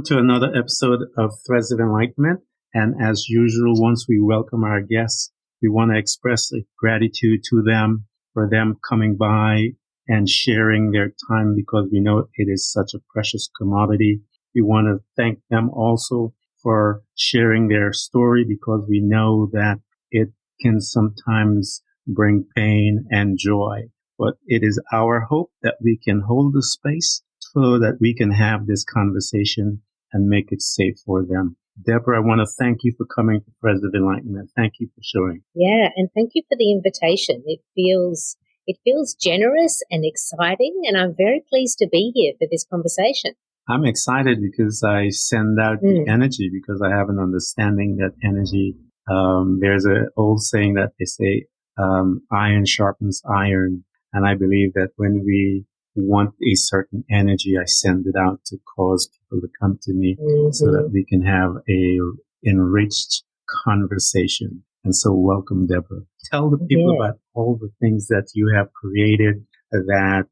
To another episode of Threads of Enlightenment. And as usual, once we welcome our guests, we want to express gratitude to them for them coming by and sharing their time because we know it is such a precious commodity. We want to thank them also for sharing their story because we know that it can sometimes bring pain and joy. But it is our hope that we can hold the space so that we can have this conversation and make it safe for them. Debra, I want to thank you for coming to Threads of Enlightenment. Thank you for showing. Yeah, and thank you for the invitation. It feels generous and exciting, and I'm very pleased to be here for this conversation. I'm excited because I send out the energy because I have an understanding that energy, there's an old saying that they say, iron sharpens iron. And I believe that when we want a certain energy, I send it out to cause people to come to me so that we can have a enriched conversation. And so welcome, Debra. Tell the people about all the things that you have created that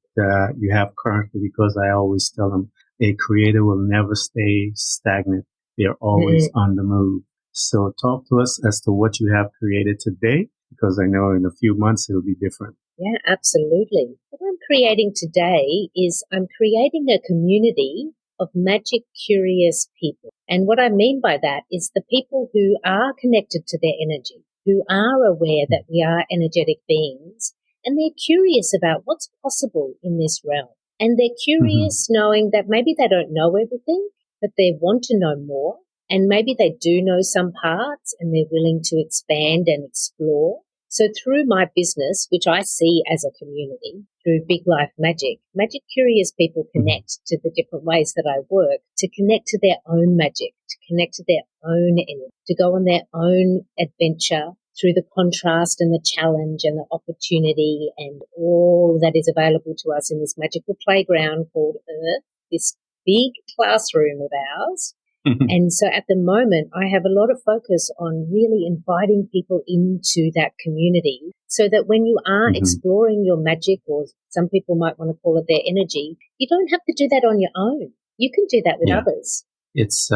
you have currently, because I always tell them a creator will never stay stagnant. They're always on the move. So talk to us as to what you have created today, because I know in a few months it'll be different. Yeah, absolutely. What I'm creating today is I'm creating a community of magic curious people. And what I mean by that is the people who are connected to their energy, who are aware that we are energetic beings, and they're curious about what's possible in this realm. And they're curious knowing that maybe they don't know everything, but they want to know more. And maybe they do know some parts and they're willing to expand and explore. So through my business, which I see as a community, through Big Life Magic, magic curious people connect to the different ways that I work, to connect to their own magic, to connect to their own energy, to go on their own adventure through the contrast and the challenge and the opportunity and all that is available to us in this magical playground called Earth, this big classroom of ours. And so at the moment, I have a lot of focus on really inviting people into that community so that when you are exploring your magic, or some people might want to call it their energy, you don't have to do that on your own. You can do that with others. It's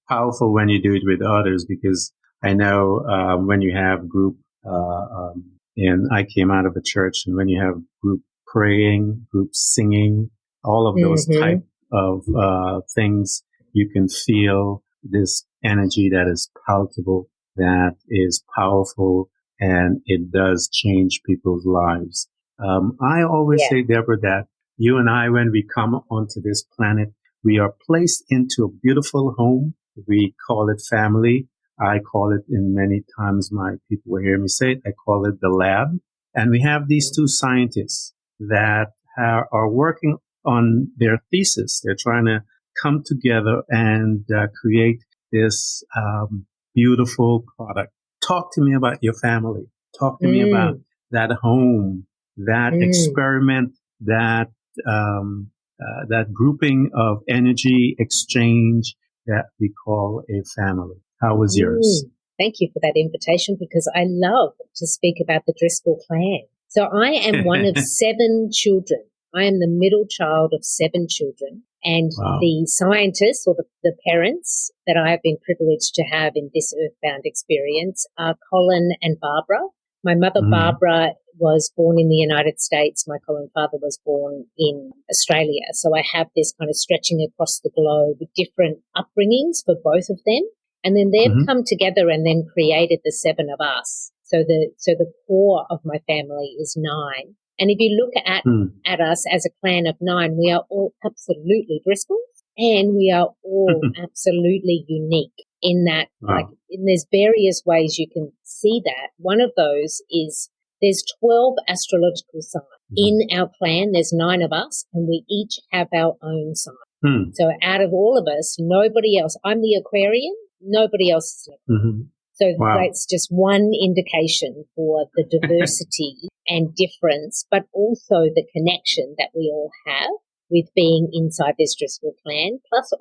powerful when you do it with others, because I know when you have group, and I came out of a church, and when you have group praying, group singing, all of those type of things, you can feel this energy that is palatable, that is powerful, and it does change people's lives. I always say, Debra, that you and I, when we come onto this planet, we are placed into a beautiful home. We call it family. I call it, in many times my people will hear me say it, I call it the lab. And we have these two scientists that are working on their thesis. They're trying to come together and create this beautiful product. Talk to me about your family. Talk to me about that home, that experiment, that grouping of energy exchange that we call a family. How was yours? Thank you for that invitation, because I love to speak about the Driscoll clan. So I am one of 7 children. I am the middle child of 7 children. And the scientists, or the parents that I have been privileged to have in this earthbound experience, are Colin and Barbara. My mother, Barbara, was born in the United States. My Colin father was born in Australia. So I have this kind of stretching across the globe with different upbringings for both of them. And then they've come together and then created the 7 of us. So the core of my family is 9. And if you look at us as a clan of 9, we are all absolutely Driscolls, and we are all absolutely unique in that, and there's various ways you can see that. One of those is there's 12 astrological signs. In our clan, there's 9 of us, and we each have our own sign. So out of all of us, nobody else, I'm the Aquarian, nobody else is an Aquarian. So that's just one indication for the diversity and difference, but also the connection that we all have with being inside this Driscoll clan. Plus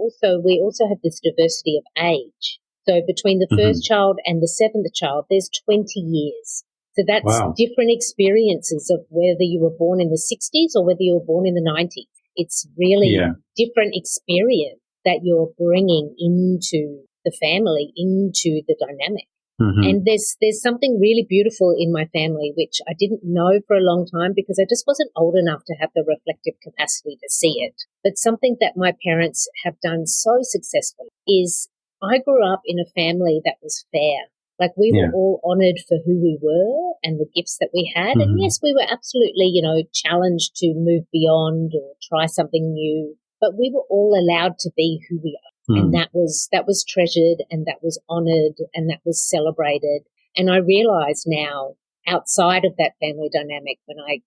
we also have this diversity of age. So between the first child and the 7th child, there's 20 years. So that's different experiences of whether you were born in the 60s or whether you were born in the 90s. It's really different experience that you're bringing into the family, into the dynamic. Mm-hmm. And there's something really beautiful in my family, which I didn't know for a long time because I just wasn't old enough to have the reflective capacity to see it. But something that my parents have done so successfully is I grew up in a family that was fair. Like we were all honored for who we were and the gifts that we had. And yes, we were absolutely, challenged to move beyond or try something new, but we were all allowed to be who we are. And that was treasured and that was honored and that was celebrated. And I realize now outside of that family dynamic, when I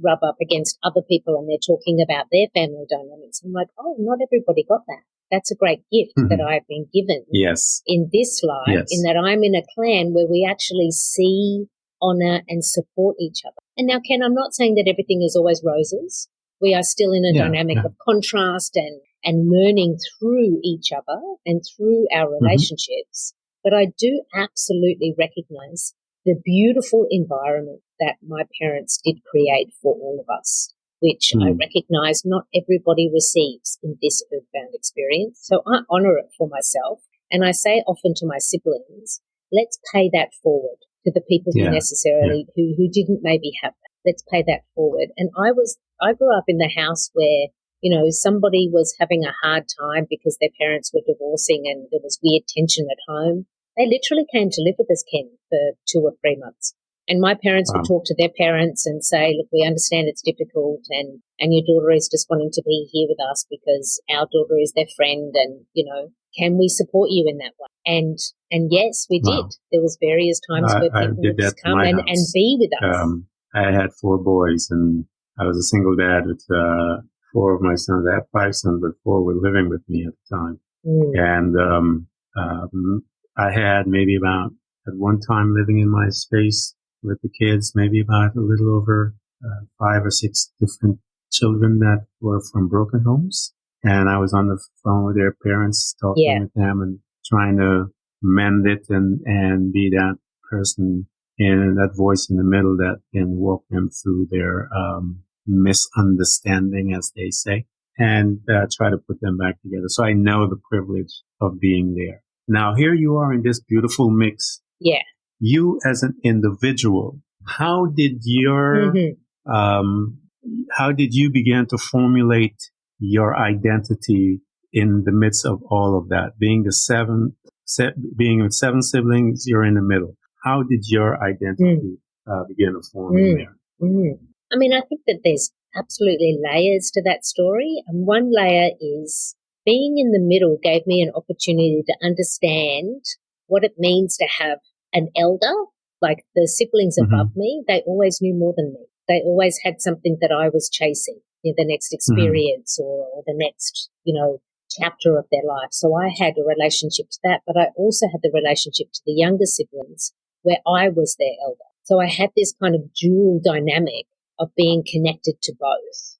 rub up against other people and they're talking about their family dynamics, I'm like, oh, not everybody got that. That's a great gift that I've been given in this life, in that I'm in a clan where we actually see, honor and support each other. And now, Ken, I'm not saying that everything is always roses. We are still in a dynamic of contrast and learning through each other and through our relationships. But I do absolutely recognize the beautiful environment that my parents did create for all of us, which I recognize not everybody receives in this earthbound experience. So I honor it for myself. And I say often to my siblings, let's pay that forward to the people who who didn't maybe have that. Let's pay that forward. And I grew up in the house where, somebody was having a hard time because their parents were divorcing and there was weird tension at home. They literally came to live with us, Ken, for 2 or 3 months. And my parents would talk to their parents and say, look, we understand it's difficult and your daughter is just wanting to be here with us because our daughter is their friend and, can we support you in that way? And yes, we did. There was various times where people would just come and be with us. I had 4 boys and I was a single dad with 4 of my sons. I had 5 sons, but 4 were living with me at the time. And I had maybe about, at one time, living in my space with the kids, maybe about a little over 5 or 6 different children that were from broken homes. And I was on the phone with their parents, talking with them and trying to mend it and be that person and that voice in the middle that can walk them through their misunderstanding, as they say, and try to put them back together. So I know the privilege of being there. Now, here you are in this beautiful mix. Yeah. You as an individual, how did how did you begin to formulate your identity in the midst of all of that? Being being with 7 siblings, you're in the middle. How did your identity begin to form in there? I mean, I think that there's absolutely layers to that story. And one layer is being in the middle gave me an opportunity to understand what it means to have an elder, like the siblings above me. They always knew more than me. They always had something that I was chasing, the next experience or the next, chapter of their life. So I had a relationship to that, but I also had the relationship to the younger siblings where I was their elder. So I had this kind of dual dynamic of being connected to both.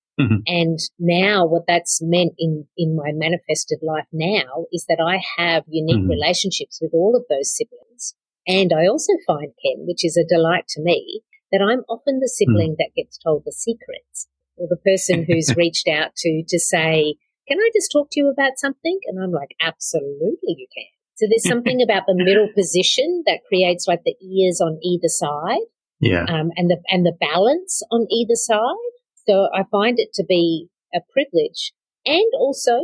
And now what that's meant in my manifested life now is that I have unique relationships with all of those siblings. And I also find, Ken, which is a delight to me, that I'm often the sibling that gets told the secrets, or the person who's reached out to say, can I just talk to you about something? And I'm like, absolutely you can. So there's something about the middle position that creates like the ears on either side. And the balance on either side. So I find it to be a privilege. And also,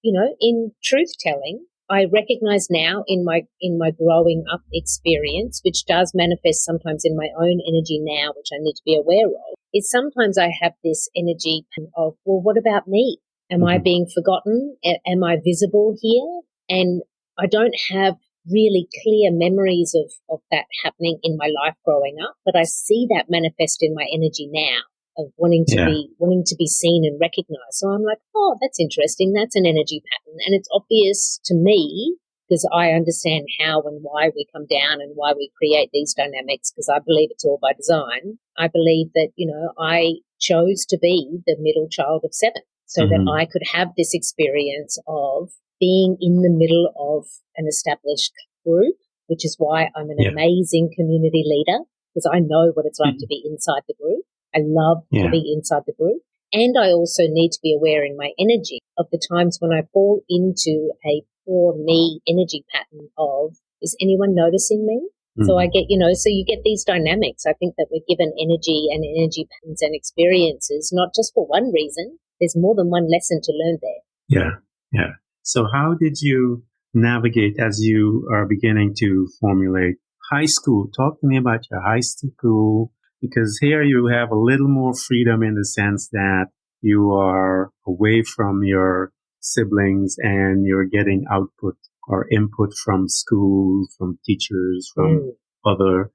in truth telling, I recognize now in my growing up experience, which does manifest sometimes in my own energy now, which I need to be aware of, is sometimes I have this energy of, well, what about me? Am I being forgotten? Am I visible here? And I don't have really clear memories of that happening in my life growing up, but I see that manifest in my energy now of wanting to be seen and recognized. So I'm like, oh, that's interesting. That's an energy pattern. And it's obvious to me because I understand how and why we come down and why we create these dynamics, because I believe it's all by design. I believe that, I chose to be the middle child of 7 so that I could have this experience of being in the middle of an established group, which is why I'm an amazing community leader, because I know what it's like to be inside the group. I love to be inside the group. And I also need to be aware in my energy of the times when I fall into a poor me energy pattern of, is anyone noticing me? So I get, so you get these dynamics. I think that we're given energy and energy patterns and experiences, not just for one reason. There's more than one lesson to learn there. Yeah, yeah. So how did you navigate as you are beginning to formulate high school? Talk to me about your high school, because here you have a little more freedom in the sense that you are away from your siblings and you're getting output or input from school, from teachers, from other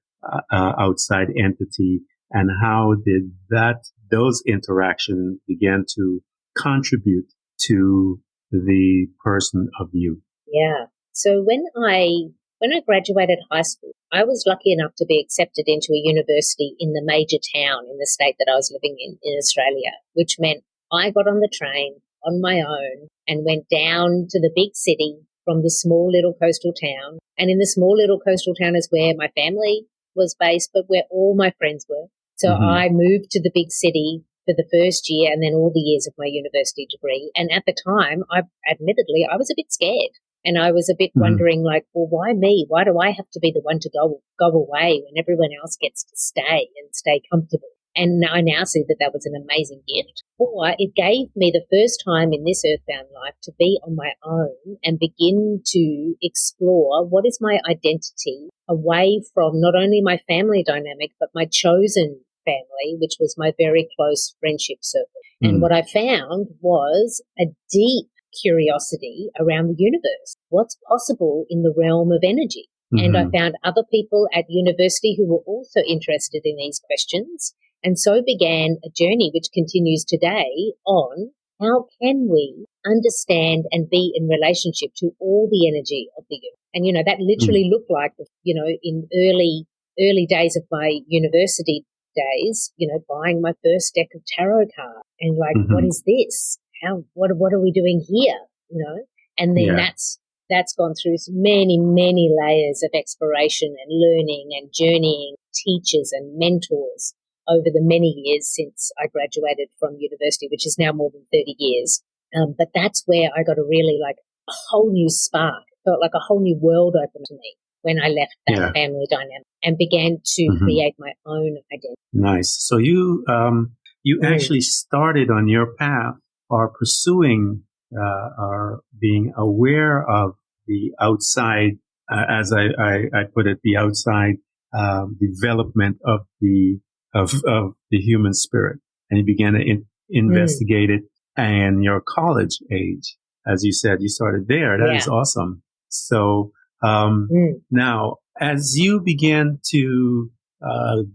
outside entity. And how did those interactions begin to contribute to the person of you? Yeah. So when I graduated high school, I was lucky enough to be accepted into a university in the major town in the state that I was living in Australia, which meant I got on the train on my own and went down to the big city from the small little coastal town. And in the small little coastal town is where my family was based, but where all my friends were. So I moved to the big city for the first year and then all the years of my university degree. And at the time, admittedly, I was a bit scared. And I was a bit wondering, like, well, why me? Why do I have to be the one to go away when everyone else gets to stay and stay comfortable? And I now see that was an amazing gift. Or it gave me the first time in this earthbound life to be on my own and begin to explore what is my identity away from not only my family dynamic, but my chosen family, which was my very close friendship circle. And what I found was a deep curiosity around the universe. What's possible in the realm of energy? And I found other people at university who were also interested in these questions. And so began a journey which continues today on how can we understand and be in relationship to all the energy of the universe. And, that literally looked like, in early days of my university days, buying my first deck of tarot cards and like, what is this? What are we doing here? And then that's gone through many, many layers of exploration and learning and journeying, teachers and mentors over the many years since I graduated from university, which is now more than 30 years. But that's where I got a really like a whole new spark. It felt like a whole new world opened to me when I left that family dynamic and began to create my own identity. Nice. So you actually started on your path or pursuing or being aware of the outside, as I put it, the outside development of the human spirit, and you began to investigate it. And your college age, as you said, you started there. That is awesome. So now, as you began to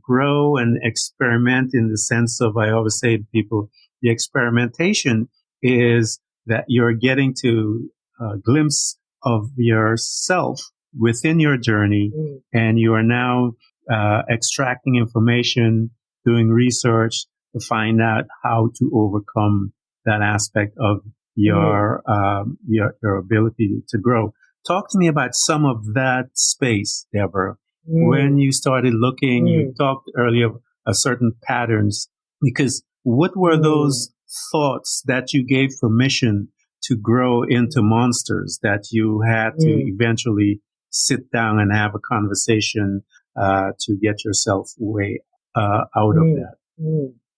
grow and experiment, in the sense of, I always say to people, the experimentation is that you're getting to a glimpse of yourself within your journey, and you are now extracting information, doing research to find out how to overcome that aspect of your ability to grow. Talk to me about some of that space, Debra. When you started looking, you talked earlier of certain patterns, because what were those thoughts that you gave permission to grow into monsters that you had to eventually sit down and have a conversation to get yourself way out of that? I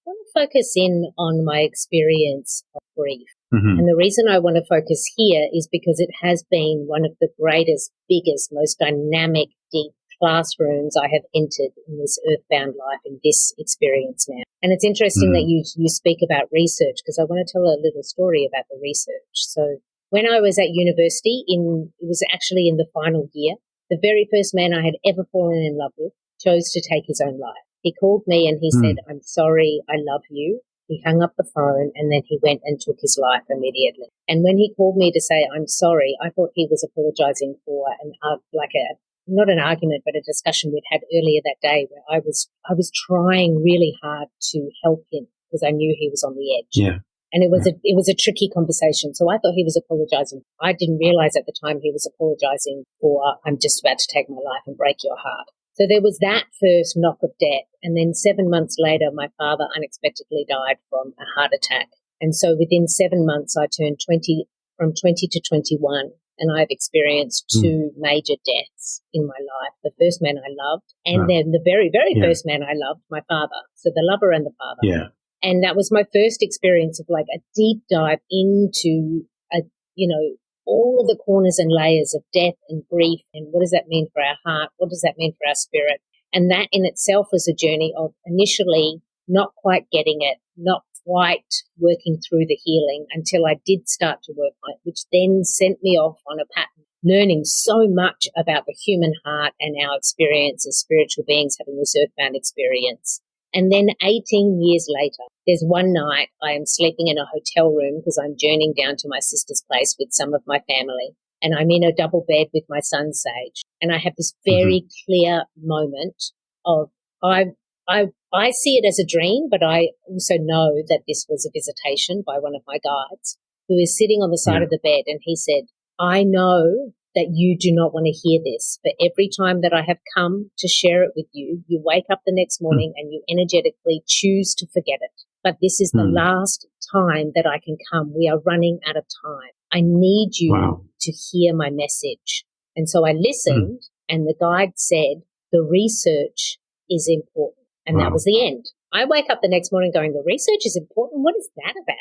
want to focus in on my experience of grief. And the reason I want to focus here is because it has been one of the greatest, biggest, most dynamic, deep classrooms I have entered in this earthbound life, in this experience now. And it's interesting that you speak about research, because I want to tell a little story about the research. So when I was at university, it was actually in the final year, the very first man I had ever fallen in love with chose to take his own life. He called me and he said, "I'm sorry, I love you." He hung up the phone and then he went and took his life immediately. And when he called me to say, "I'm sorry," I thought he was apologizing for not an argument, but a discussion we'd had earlier that day, where I was trying really hard to help him because I knew he was on the edge. Yeah. And it was a tricky conversation. So I thought he was apologizing. I didn't realize at the time he was apologizing for, "I'm just about to take my life and break your heart." So there was that first knock of death. And then 7 months later, my father unexpectedly died from a heart attack. And so within 7 months, I turned from 20 to 21. And I've experienced two major deaths in my life. The first man I loved, and then the very, very first man I loved, my father. So the lover and the father. Yeah. And that was my first experience of like a deep dive into, all of the corners and layers of death and grief, and what does that mean for our heart? What does that mean for our spirit? And that in itself was a journey of initially not quite getting it, not quite working through the healing until I did start to work on it, which then sent me off on a pattern, learning so much about the human heart and our experience as spiritual beings having this earthbound experience. And then 18 years later, there's one night I am sleeping in a hotel room because I'm journeying down to my sister's place with some of my family. And I'm in a double bed with my son, Sage. And I have this very clear moment of I see it as a dream, but I also know that this was a visitation by one of my guides who is sitting on the side of the bed. And he said, I know that you do not want to hear this. But every time that I have come to share it with you, you wake up the next morning and you energetically choose to forget it. But this is the last time that I can come. We are running out of time. I need you to hear my message. And so I listened and the guide said, the research is important. And that was the end. I wake up the next morning going, the research is important? What is that about?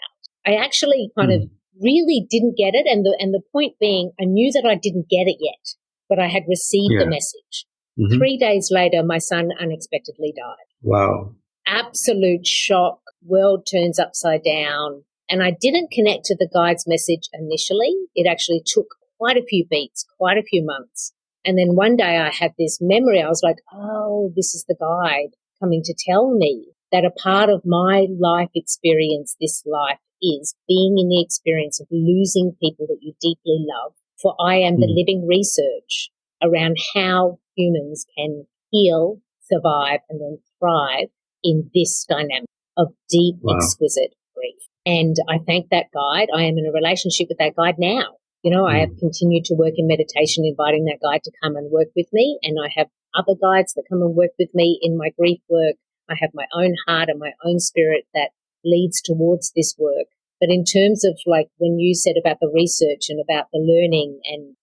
I actually kind of really didn't get it. And the point being, I knew that I didn't get it yet, but I had received the message. 3 days later, my son unexpectedly died. Wow. Absolute shock. World turns upside down. And I didn't connect to the guide's message initially. It actually took quite a few beats, quite a few months. And then one day I had this memory. I was like, oh, this is the guide coming to tell me that a part of my life experience, this life, is being in the experience of losing people that you deeply love. For I am the living research around how humans can heal, survive, and then thrive in this dynamic of deep, exquisite grief. And I thank that guide. I am in a relationship with that guide now. I have continued to work in meditation, inviting that guide to come and work with me. And I have other guides that come and work with me in my grief work. I have my own heart and my own spirit that leads towards this work. But in terms of like when you said about the research and about the learning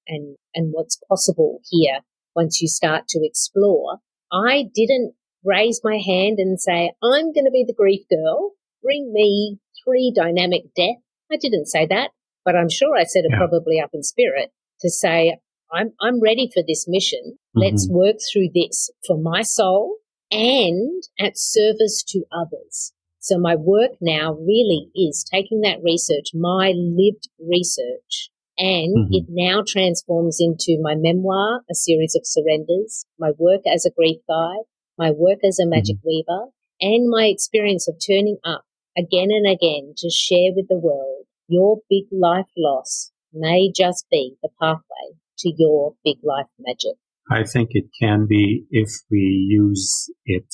and what's possible here once you start to explore, I didn't raise my hand and say, I'm going to be the grief girl. Bring me 3 dynamic death. I didn't say that, but I'm sure I said it probably up in spirit to say, I'm ready for this mission. Let's work through this for my soul and at service to others. So my work now really is taking that research, my lived research, and it now transforms into my memoir, a series of surrenders, my work as a grief guide, my work as a magic weaver, and my experience of turning up again and again to share with the world your big life loss may just be the pathway to your big life magic. I think it can be if we use it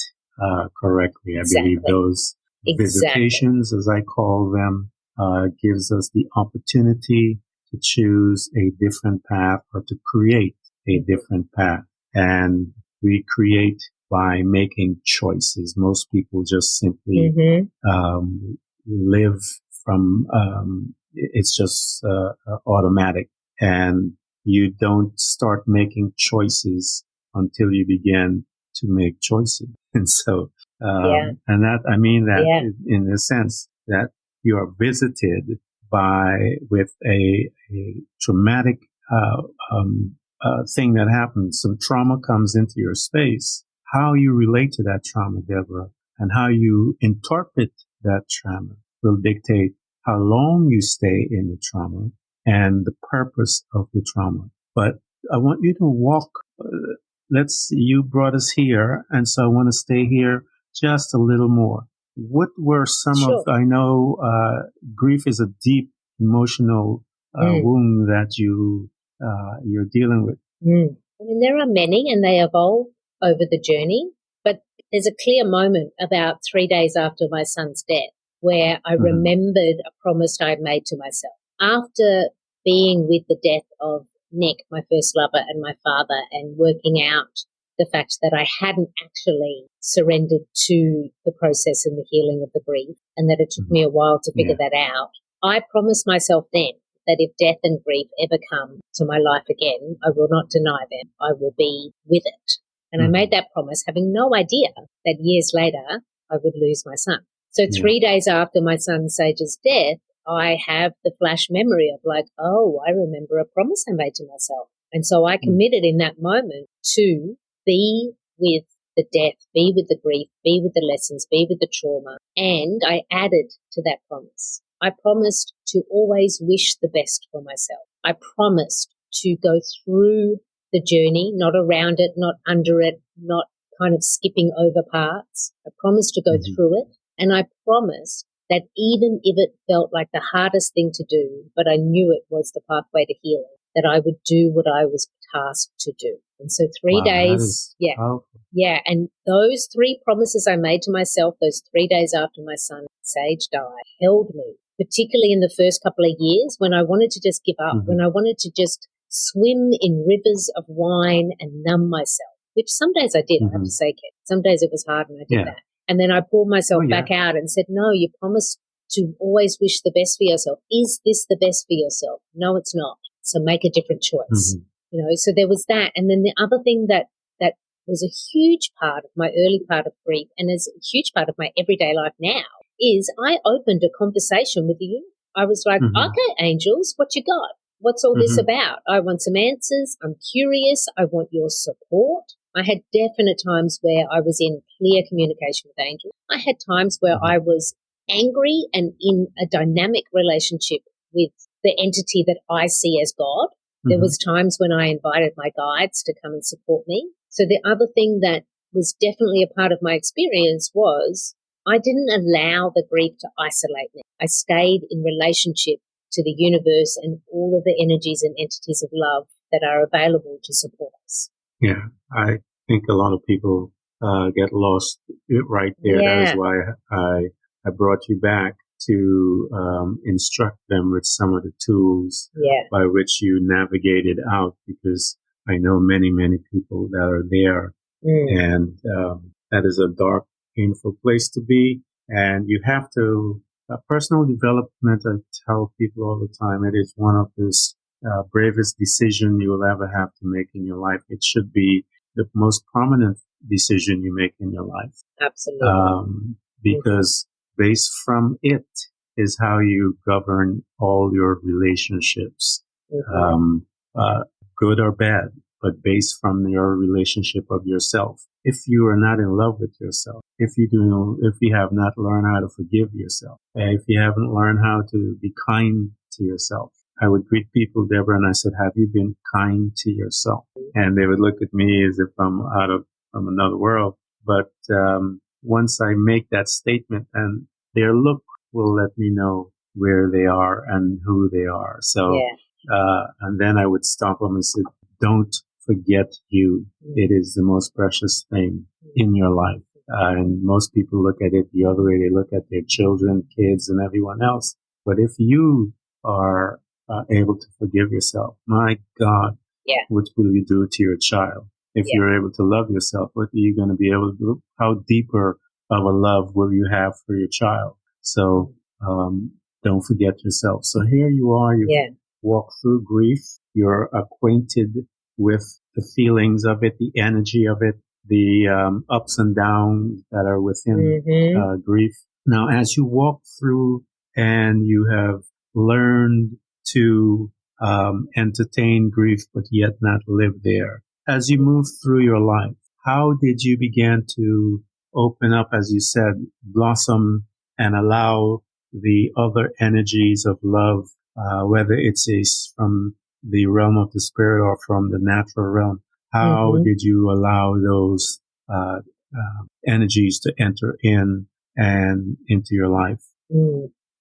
correctly. I believe those visitations, as I call them, gives us the opportunity to choose a different path or to create a different path. And we create by making choices. Most people just simply live from, it's just automatic. And you don't start making choices until you begin to make choices. And so, and that, I mean that in the sense that you are visited with a traumatic, thing that happens. Some trauma comes into your space. How you relate to that trauma, Debra, and how you interpret that trauma will dictate how long you stay in the trauma and the purpose of the trauma. But I want you to walk, you brought us here, and so I want to stay here just a little more. What were some of, I know grief is a deep emotional wound that you're dealing with. I mean, there are many and they evolve over the journey, but there's a clear moment about 3 days after my son's death where I remembered a promise I had made to myself. After being with the death of Nick, my first lover, and my father, and working out the fact that I hadn't actually surrendered to the process and the healing of the grief, and that it took me a while to figure that out. I promised myself then that if death and grief ever come to my life again, I will not deny them. I will be with it. And I made that promise having no idea that years later I would lose my son. So 3 days after my son Sage's death, I have the flash memory of like, oh, I remember a promise I made to myself. And so I committed in that moment to be with the death, be with the grief, be with the lessons, be with the trauma. And I added to that promise. I promised to always wish the best for myself. I promised to go through the journey, not around it, not under it, not kind of skipping over parts. I promised to go through it. And I promised that even if it felt like the hardest thing to do, but I knew it was the pathway to healing, that I would do what I was tasked to do. And so 3 days, and those 3 promises I made to myself, those 3 days after my son Sage died, held me, particularly in the first couple of years when I wanted to just give up, when I wanted to just swim in rivers of wine and numb myself, which some days I did, I have to say, Ken. Some days it was hard and I did that. And then I pulled myself back out and said, no, you promised to always wish the best for yourself. Is this the best for yourself? No, it's not. So make a different choice. You know, so there was that. And then the other thing that was a huge part of my early part of grief and is a huge part of my everyday life now is I opened a conversation with the universe. I was like, okay, angels, what you got? What's all this about? I want some answers. I'm curious. I want your support. I had definite times where I was in clear communication with angels. I had times where I was angry and in a dynamic relationship with the entity that I see as God. There was times when I invited my guides to come and support me. So the other thing that was definitely a part of my experience was I didn't allow the grief to isolate me. I stayed in relationship to the universe and all of the energies and entities of love that are available to support us. Yeah, I think a lot of people get lost right there. That is why I brought you back to instruct them with some of the tools by which you navigated out, because I know many, many people that are there, and that is a dark, painful place to be. And you have to, personal development, I tell people all the time, it is one of the bravest decision you will ever have to make in your life. It should be the most prominent decision you make in your life. Absolutely. Because based from it is how you govern all your relationships, good or bad, but based from your relationship of yourself. If you are not in love with yourself, if you have not learned how to forgive yourself, if you haven't learned how to be kind to yourself, I would greet people, Debra, and I said, have you been kind to yourself? And they would look at me as if I'm from another world. But once I make that statement, and their look will let me know where they are and who they are. So, and then I would stop them and say, don't forget you. It is the most precious thing in your life. And most people look at it the other way. They look at their children, kids, and everyone else. But if you are able to forgive yourself, my God, what will you do to your child? If you're able to love yourself, what are you going to be able to do? How deeper of a love will you have for your child? So don't forget yourself. So here you are. You walk through grief. You're acquainted with the feelings of it, the energy of it, the ups and downs that are within grief. Now, as you walk through and you have learned to entertain grief, but yet not live there, as you move through your life, how did you begin to open up, as you said, blossom and allow the other energies of love, whether it's from the realm of the spirit or from the natural realm? How did you allow those energies to enter in and into your life?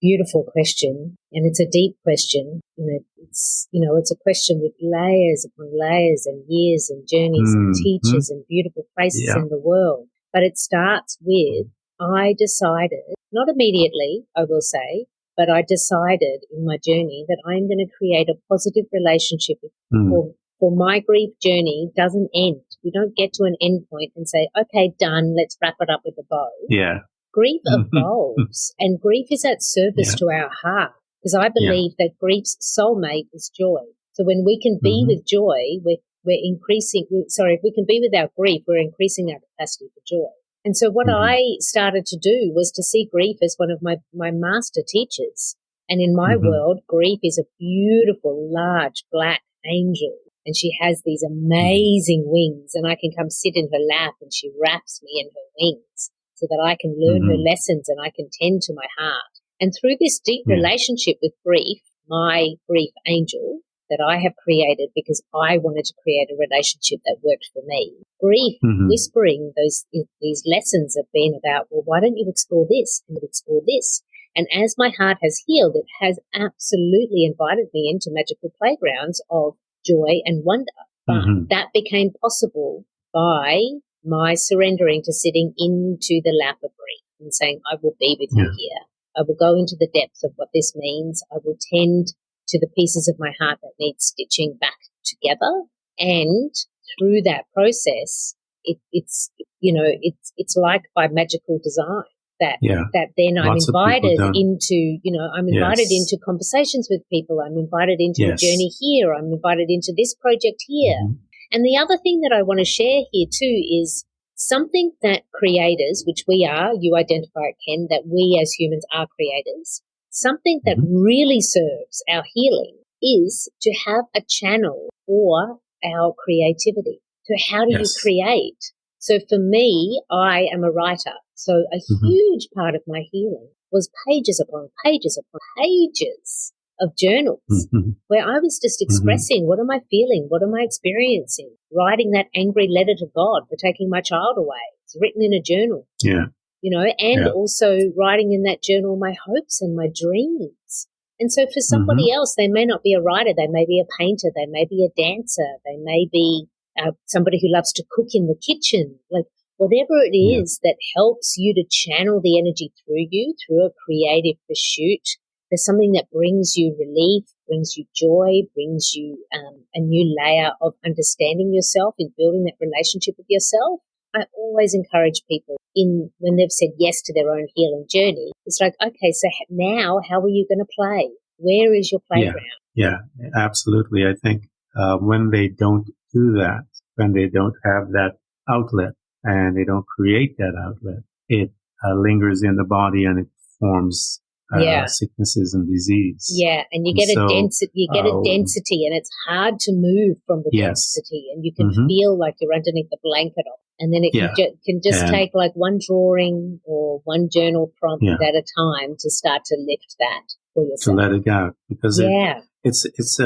Beautiful question, and it's a deep question. It's a question with layers upon layers and years and journeys and teachers and beautiful places in the world. But it starts with, I decided, not immediately, I will say, but I decided in my journey that I'm going to create a positive relationship with people. For my grief journey doesn't end We don't get to an end point and say, okay, done, let's wrap it up with a bow. Yeah. Grief evolves, and grief is at service to our heart, because I believe that grief's soulmate is joy. So when we can be with joy, we're increasing, if we can be with our grief, we're increasing our capacity for joy. And so what I started to do was to see grief as one of my master teachers. And in my world, grief is a beautiful, large, black angel. And she has these amazing wings, and I can come sit in her lap and she wraps me in her wings so that I can learn her lessons and I can tend to my heart. And through this deep relationship with grief, my grief angel that I have created, because I wanted to create a relationship that worked for me, grief whispering these lessons have been about, well, why don't you explore this and explore this? And as my heart has healed, it has absolutely invited me into magical playgrounds of joy and wonder. But that became possible by my surrendering to sitting into the lap of grief and saying, I will be with you here. I will go into the depths of what this means. I will tend to the pieces of my heart that need stitching back together. And through that process, it's like by magical design. That then I'm invited into, I'm invited into conversations with people. I'm invited into a journey here. I'm invited into this project here. And the other thing that I want to share here too is something that creators, which we are, you identify it, Ken, that we as humans are creators, something that really serves our healing is to have a channel for our creativity. So how do you create? So for me, I am a writer. So a huge part of my healing was pages upon pages upon pages of journals where I was just expressing, what am I feeling? What am I experiencing? Writing that angry letter to God for taking my child away. It's written in a journal. And also writing in that journal my hopes and my dreams. And so for somebody else, they may not be a writer. They may be a painter. They may be a dancer. They may be somebody who loves to cook in the kitchen. Like whatever it is that helps you to channel the energy through you, through a creative pursuit. There's something that brings you relief, brings you joy, brings you a new layer of understanding yourself and building that relationship with yourself. I always encourage people when they've said yes to their own healing journey. It's like, okay, so now how are you going to play? Where is your playground? Yeah, absolutely. I think when they don't do that, when they don't have that outlet and they don't create that outlet, it lingers in the body and it forms sicknesses and disease. Yeah, and you get a density, and it's hard to move from the density, and you can feel like you're underneath the blanket of. And then it can just take like one drawing or one journal prompt at a time to start to lift that for yourself. To let it go, because it's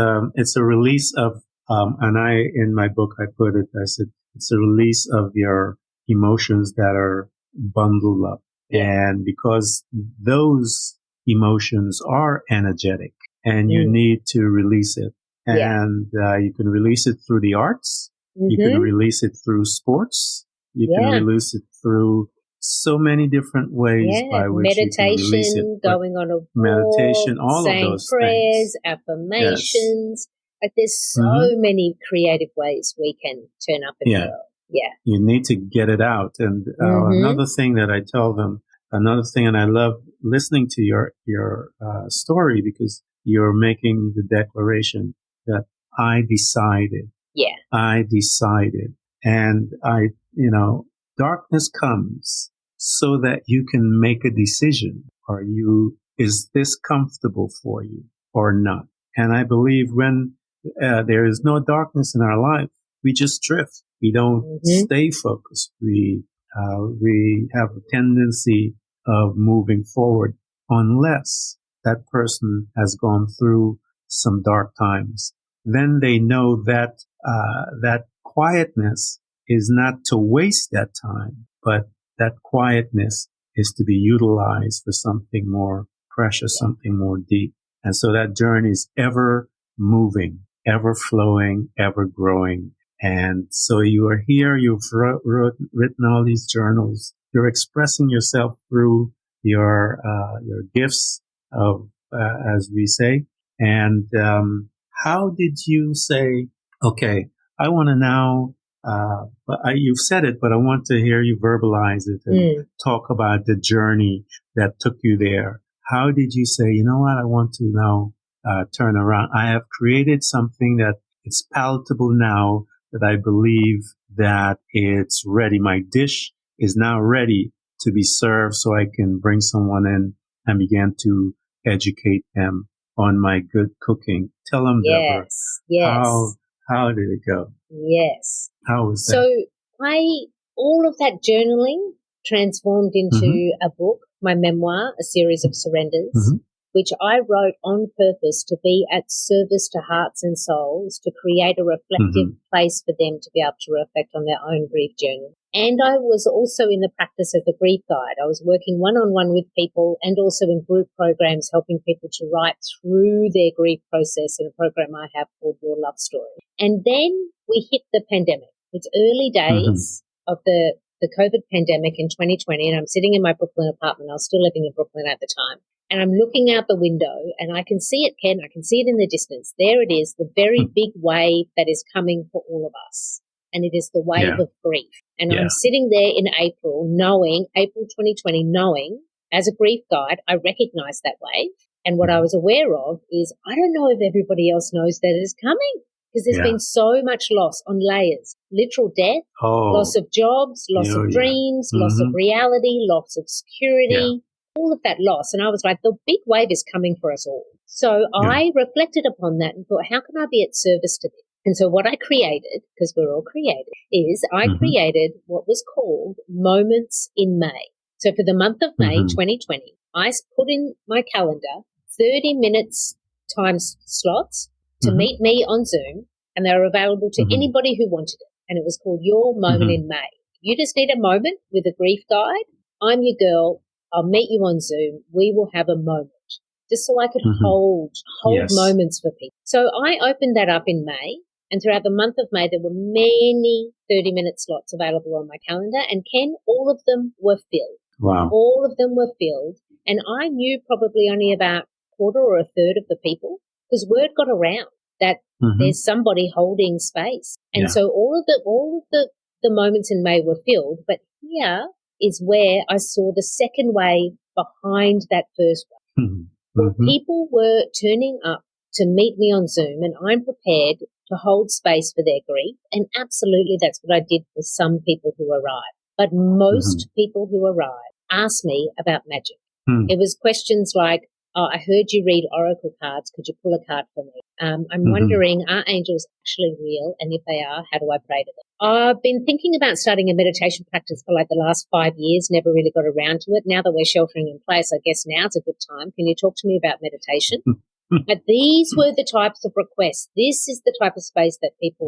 a release of and in my book I put it, I said it's a release of your emotions that are bundled up, and because those emotions are energetic and you need to release it, and you can release it through the arts, you can release it through sports. You can release it through so many different ways by which you can release it. Meditation, going on a walk, meditation, all of those prayers, things. Affirmations. Like there's so many creative ways we can turn up in the world. Yeah. You need to get it out. And another thing that I tell them, and I love listening to your story, because you're making the declaration that I decided. Yeah. I decided. And darkness comes so that you can make a decision. Is this comfortable for you or not? And I believe when there is no darkness in our life, we just drift. We don't stay focused. We have a tendency of moving forward unless that person has gone through some dark times. Then they know that that quietness is not to waste that time, but that quietness is to be utilized for something more precious, something more deep. And so that journey is ever moving, ever flowing, ever growing. And so you are here, you've written all these journals, you're expressing yourself through your gifts of, as we say. And how did you say, okay, I want to now You've said it, but I want to hear you verbalize it and talk about the journey that took you there. How did you say, you know what, I want to now turn around? I have created something that it's palatable now, that I believe that it's ready. My dish is now ready to be served, so I can bring someone in and begin to educate them on my good cooking. Tell them, Debra, how did it go? Yes. How was that? So all of that journaling transformed into a book, my memoir, A Series of Surrenders, which I wrote on purpose to be at service to hearts and souls, to create a reflective place for them to be able to reflect on their own grief journey. And I was also in the practice of the grief guide. I was working one-on-one with people and also in group programs, helping people to write through their grief process in a program I have called Your Love Story. And then we hit the pandemic. It's early days of the COVID pandemic in 2020, and I'm sitting in my Brooklyn apartment. I was still living in Brooklyn at the time. And I'm looking out the window and I can see it, Ken. I can see it in the distance. There it is, the very big wave that is coming for all of us. And it is the wave of grief. And I'm sitting there in April 2020, knowing as a grief guide, I recognize that wave. And what I was aware of is I don't know if everybody else knows that it is coming, because there's been so much loss on layers, literal death, loss of jobs, loss of dreams, loss of reality, loss of security, all of that loss. And I was like, the big wave is coming for us all. So I reflected upon that and thought, how can I be at service to this? And so what I created, because we're all creative, is I created what was called Moments in May. So for the month of May 2020, I put in my calendar 30 minutes time slots to meet me on Zoom, and they were available to anybody who wanted it. And it was called Your Moment in May. You just need a moment with a grief guide. I'm your girl. I'll meet you on Zoom. We will have a moment, just so I could hold moments for people. So I opened that up in May. And throughout the month of May, there were many 30-minute slots available on my calendar. And Ken, all of them were filled. Wow. All of them were filled. And I knew probably only about a quarter or a third of the people, because word got around that there's somebody holding space. And so all of the moments in May were filled. But here is where I saw the second wave behind that first wave. Well, people were turning up to meet me on Zoom, and I'm prepared to hold space for their grief. And absolutely that's what I did for some people who arrived. But most people who arrived asked me about magic. It was questions like, oh, I heard you read oracle cards. Could you pull a card for me? I'm wondering, are angels actually real? And if they are, how do I pray to them? I've been thinking about starting a meditation practice for like the last 5 years, never really got around to it. Now that we're sheltering in place, I guess now's a good time. Can you talk to me about meditation? But these were the types of requests. This is the type of space that people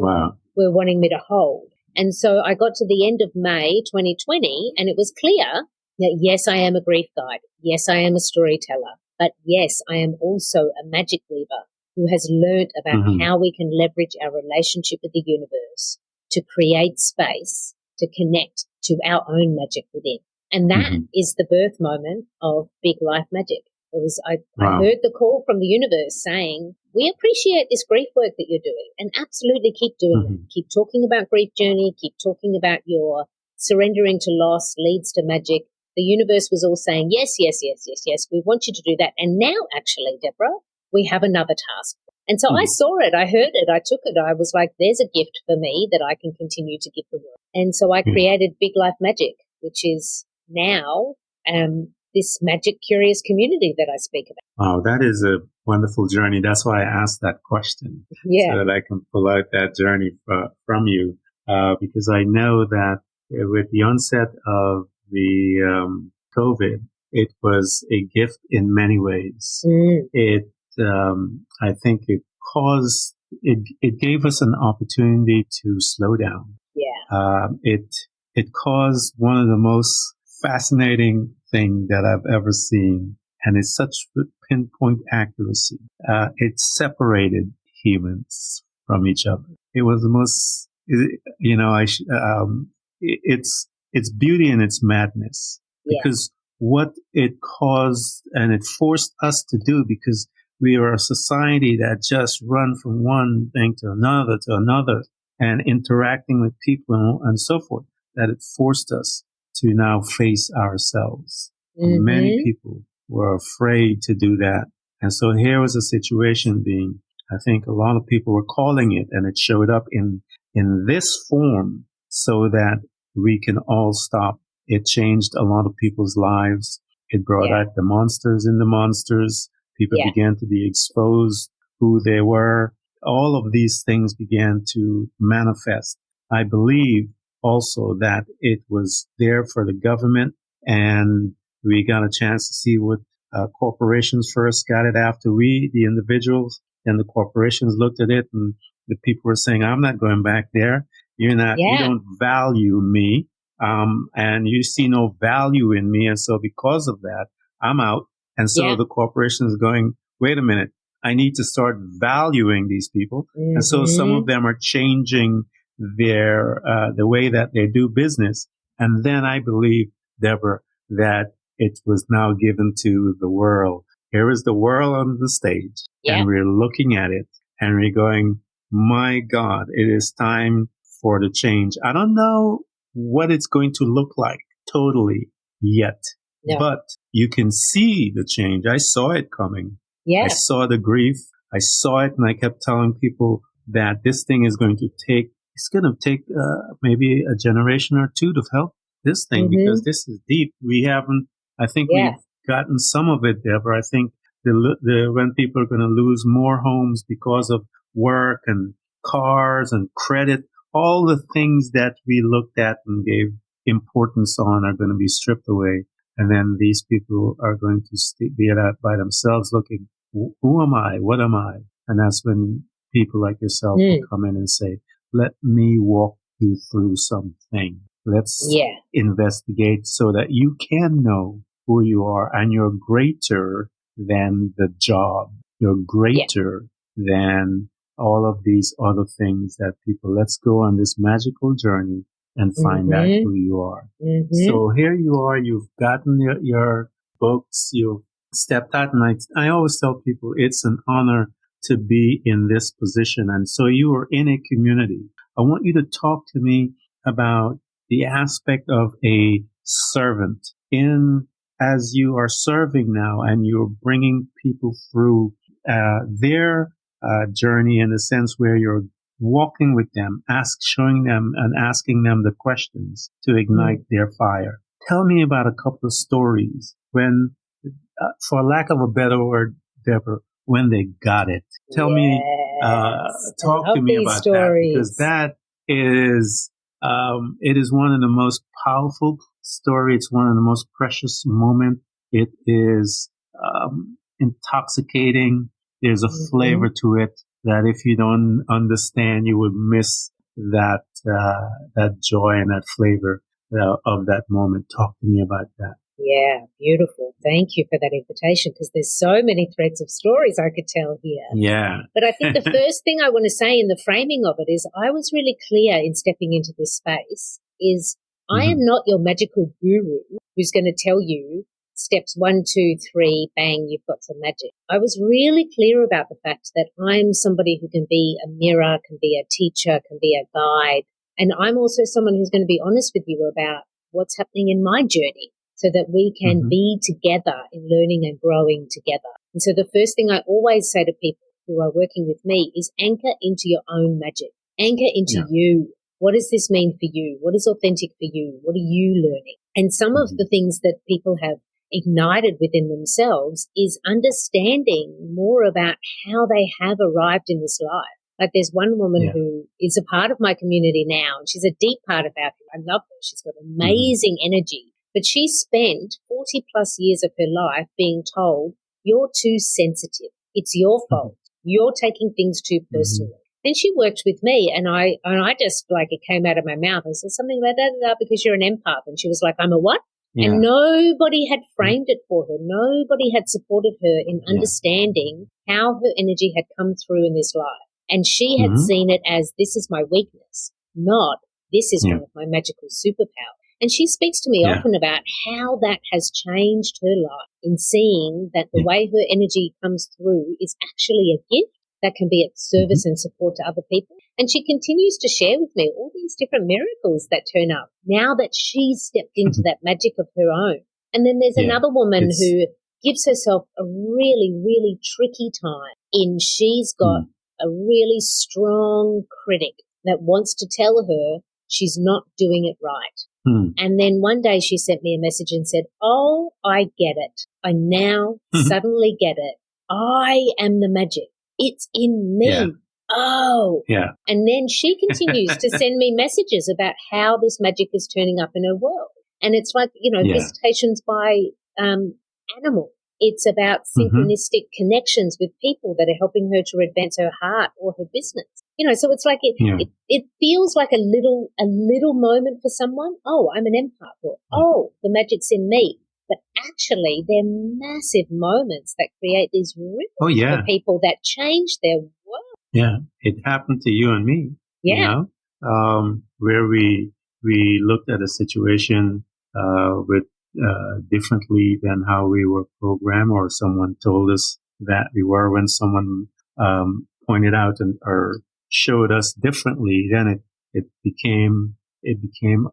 were wanting me to hold. And so I got to the end of May 2020, and it was clear that, yes, I am a grief guide. Yes, I am a storyteller. But yes, I am also a magic weaver who has learnt about how we can leverage our relationship with the universe to create space to connect to our own magic within. And that is the birth moment of Big Life Magic. It was, I heard the call from the universe saying, we appreciate this grief work that you're doing, and absolutely keep doing it. Keep talking about grief journey. Keep talking about your surrendering to loss leads to magic. The universe was all saying, yes, yes, yes, yes, yes, we want you to do that. And now, actually, Debra, we have another task. And so I saw it, I heard it, I took it. I was like, there's a gift for me that I can continue to give the world. And so I created Big Life Magic, which is now this magic curious community that I speak about. Wow, that is a wonderful journey. That's why I asked that question, so that I can pull out that journey from you, because I know that with the onset of the COVID, it was a gift in many ways. I think it gave us an opportunity to slow down. It caused one of the most fascinating thing that I've ever seen, and it's such pinpoint accuracy. It separated humans from each other. It was the most, it's beauty and its madness, because what it caused and it forced us to do, because we are a society that just run from one thing to another, and interacting with people and so forth, that it forced us to now face ourselves. Many people were afraid to do that. And so here was a situation being, I think a lot of people were calling it, and it showed up in this form so that we can all stop. It changed a lot of people's lives. It brought out the monsters in the monsters. People began to be exposed who they were. All of these things began to manifest. I believe also that it was there for the government, and we got a chance to see what corporations first got it after we, the individuals, and the corporations looked at it, and the people were saying, I'm not going back there. You don't value me, and you see no value in me. And so because of that, I'm out. And so the corporation is going, wait a minute, I need to start valuing these people. And so some of them are changing their, the way that they do business. And then I believe, Deborah, that it was now given to the world. Here is the world on the stage, and we're looking at it, and we're going, my God, it is time for the change. I don't know what it's going to look like totally yet, but you can see the change. I saw it coming. I saw the grief. I saw it, and I kept telling people that this thing is going to take, it's going to take maybe a generation or two to help this thing, because this is deep. We haven't, I think we've gotten some of it, Deborah. I think when people are going to lose more homes because of work and cars and credit, all the things that we looked at and gave importance on are going to be stripped away. And then these people are going to be out by themselves looking, who am I? What am I? And that's when people like yourself will come in and say, let me walk you through something. Let's investigate so that you can know who you are, and you're greater than the job. You're greater than all of these other things that people, let's go on this magical journey and find out who you are. So here you are, you've gotten your books, you've stepped out, and I always tell people it's an honor to be in this position. And so you are in a community. I want you to talk to me about the aspect of a servant as you are serving now, and you're bringing people through their journey in the sense where you're walking with them, showing them and asking them the questions to ignite their fire. Tell me about a couple of stories when, for lack of a better word, Deborah, when they got it. Tell me, talk to me about that, because that is, it is one of the most powerful stories. It's one of the most precious moments. It is intoxicating. There's a flavor to it that if you don't understand, you would miss that joy and that flavor of that moment. Talk to me about that. Yeah, beautiful. Thank you for that invitation, because there's so many threads of stories I could tell here. Yeah. But I think the first thing I want to say in the framing of it is I was really clear in stepping into this space is I am not your magical guru who's going to tell you steps 1, 2, 3, bang, you've got some magic. I was really clear about the fact that I'm somebody who can be a mirror, can be a teacher, can be a guide. And I'm also someone who's going to be honest with you about what's happening in my journey, so that we can be together in learning and growing together. And so the first thing I always say to people who are working with me is anchor into your own magic. Anchor into you. What does this mean for you? What is authentic for you? What are you learning? And some of the things that people have ignited within themselves is understanding more about how they have arrived in this life. Like there's one woman who is a part of my community now, and she's a deep part of our community. I love her. She's got amazing energy. But she spent 40 plus years of her life being told, you're too sensitive. It's your fault. You're taking things too personally. Then she worked with me, and I just, like, it came out of my mouth. I said something about that because you're an empath. And she was like, I'm a what? Yeah. And nobody had framed it for her. Nobody had supported her in understanding how her energy had come through in this life. And she had seen it as, this is my weakness, not this is one of my magical superpowers. And she speaks to me often about how that has changed her life in seeing that the way her energy comes through is actually a gift that can be at service and support to other people. And she continues to share with me all these different miracles that turn up now that she's stepped into that magic of her own. And then there's another woman who gives herself a really, really tricky time she's got a really strong critic that wants to tell her she's not doing it right. And then one day she sent me a message and said, oh, I get it. I now suddenly get it. I am the magic. It's in me. Yeah. Oh. Yeah. And then she continues to send me messages about how this magic is turning up in her world. And it's like, visitations by animals. It's about synchronistic connections with people that are helping her to advance her heart or her business. So it's like it feels like a little moment for someone. Oh, I'm an empath. Or, oh, the magic's in me. But actually, they're massive moments that create these ripples for people that change their world. Yeah, it happened to you and me. Yeah. Where we looked at a situation with differently than how we were programmed, or someone told us that we were. When someone pointed out or showed us differently, then it became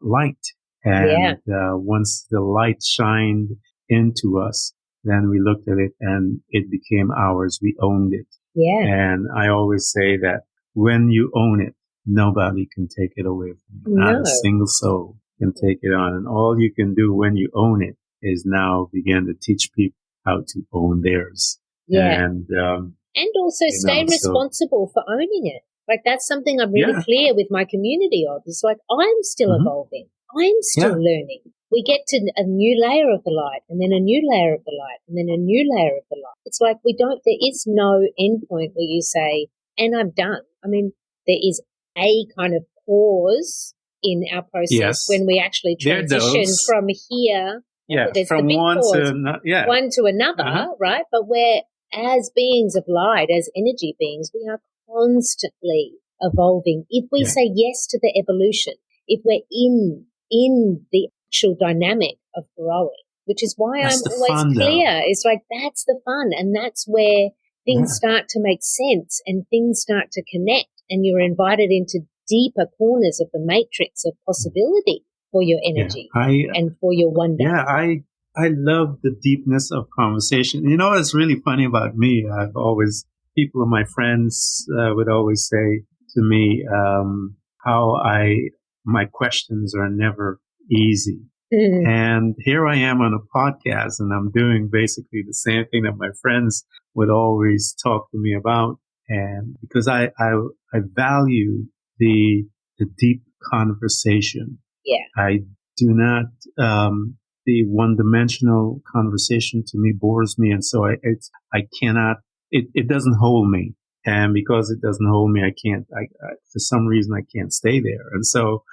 light. And once the light shined into us, then we looked at it and it became ours. We owned it. Yeah. And I always say that when you own it, nobody can take it away from you. Not a single soul can take it on. And all you can do when you own it is now begin to teach people how to own theirs. Yeah. And also stay responsible for owning it. Like, that's something I'm really clear with my community of. It's like, I'm still evolving. I'm still learning. We get to a new layer of the light, and then a new layer of the light, and then a new layer of the light. It's like there is no end point where you say, and I'm done. I mean, there is a kind of pause in our process when we actually transition from here. There's from the big one pause, to one to another, right? But we're, as beings of light, as energy beings, we are constantly evolving. If we say yes to the evolution, if we're in the actual dynamic of growing, which is why I'm always clear. It's like, that's the fun, and that's where things start to make sense and things start to connect, and you're invited into deeper corners of the matrix of possibility for your energy and for your wonder. Yeah, I love the deepness of conversation. You know what's really funny about me? People of my friends would always say to me how my questions are never easy. And here I am on a podcast, and I'm doing basically the same thing that my friends would always talk to me about. And because I value the deep conversation. Yeah. I do not, the one-dimensional conversation to me bores me. And so I cannot, it doesn't hold me. And because it doesn't hold me, I for some reason, I can't stay there. And so,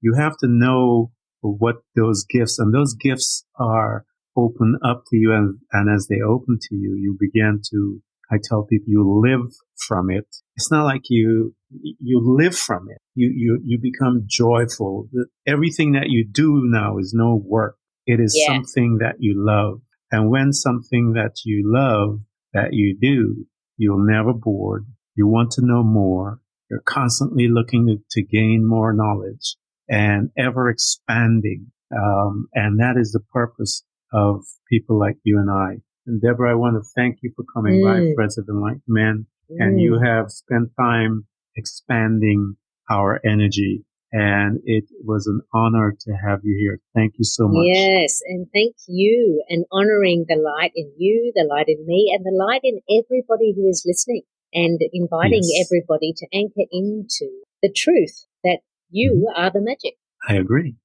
you have to know what those gifts, and those gifts are open up to you. And as they open to you, you begin to, I tell people, you live from it. It's not like you live from it. You become joyful. Everything that you do now is no work. It is something that you love. And when something that you love, that you do, you'll never bored. You want to know more. You're constantly looking to gain more knowledge and ever expanding. And that is the purpose of people like you and I. And Debra, I want to thank you for coming by Threads of Enlightenment. And you have spent time expanding our energy. And it was an honor to have you here. Thank you so much. Yes, and thank you, and honoring the light in you, the light in me, and the light in everybody who is listening, and inviting everybody to anchor into the truth that you are the magic. I agree.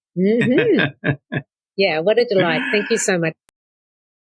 Yeah, what a delight. Thank you so much.